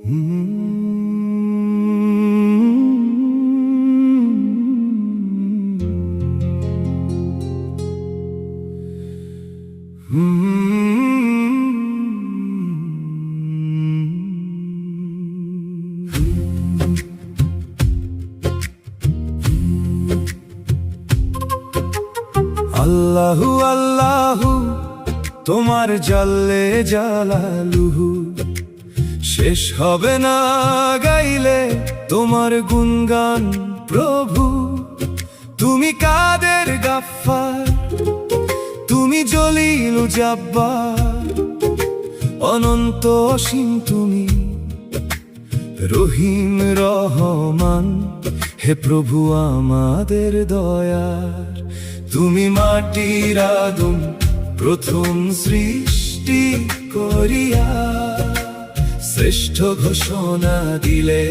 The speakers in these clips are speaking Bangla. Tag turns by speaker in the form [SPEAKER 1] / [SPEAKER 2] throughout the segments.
[SPEAKER 1] আল্লাহু আল্লাহু তোমার জাল্লে জালালুহু, শেষ হবে না গাইলে তোমার গুণগান প্রভু। তুমি কাদের গাফফার, তুমি জলিল জাব্বার, অনন্ত অসীম তুমি রহিম রহমান। হে প্রভু আমাদের দয়ার, তুমি মাটির আদম প্রথম সৃষ্টি করিয়া, শ্রেষ্ঠ ঘোষণা দিলে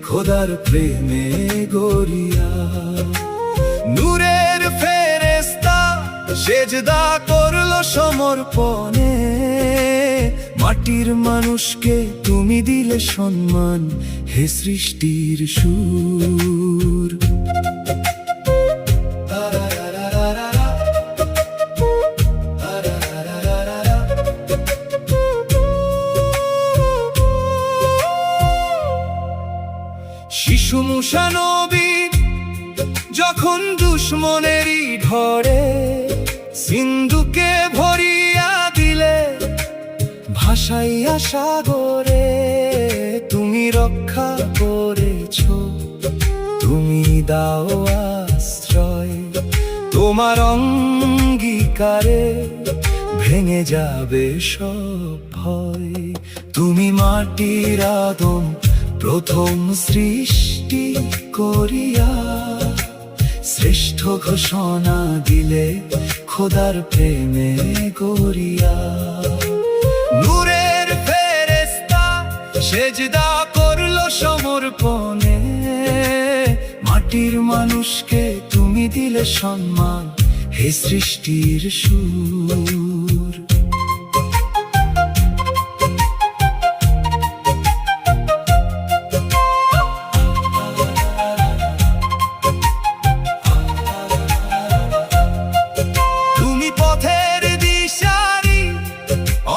[SPEAKER 1] খোদার প্রেমে গড়িয়া। নূরের ফেরেশতা সেজদা করলো সমর্পণে, মাটির মানুষকে তুমি দিলে সম্মান, হে সৃষ্টির সুর। শিশু মুসা নবী যখন দুশ্মনেরই ঢরে, সিন্ধুকে ভরিয়া দিলে ভাসাইয়া সাগরে। তুমি রক্ষা করেছ, তুমি দাও আশ্রয়, তোমার অঙ্গীকারে ভেঙে যাবে সব ভয়। তুমি মাটির আদম প্রথম সৃষ্টি করিয়া, শ্রেষ্ঠ ঘোষণা দিলে খোদার প্রেমে গড়িয়া। নূরের ফেরেশতা সেজদা করলো সমর্পণে, মাটির মানুষকে তুমি দিলে সম্মান, হে সৃষ্টির সুর।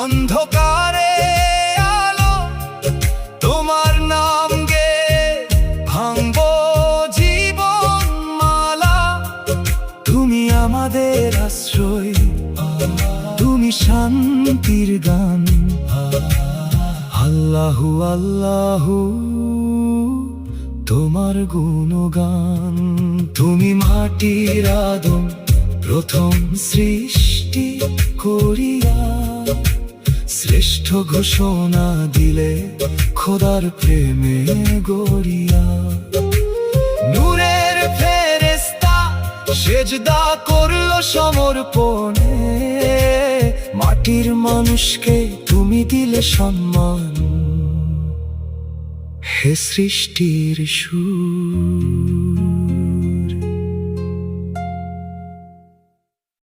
[SPEAKER 1] অন্ধকারে আলো, তোমার নাম গে ভাঙব জীবন মালা। তুমি আমাদের আশ্রয়, তুমি শান্তির গান। আল্লাহু আল্লাহু তোমার গুণগান। তুমি মাটির আদম প্রথম সৃষ্টি করিয়া, শ্রেষ্ঠ ঘোষণা দিলে খোদার প্রেমে গড়িয়া। নূরের ফেরেশতা সেজদা করলো সমর্পণে, মাটির মানুষকে তুমি দিলে সম্মান, হে সৃষ্টির সুর।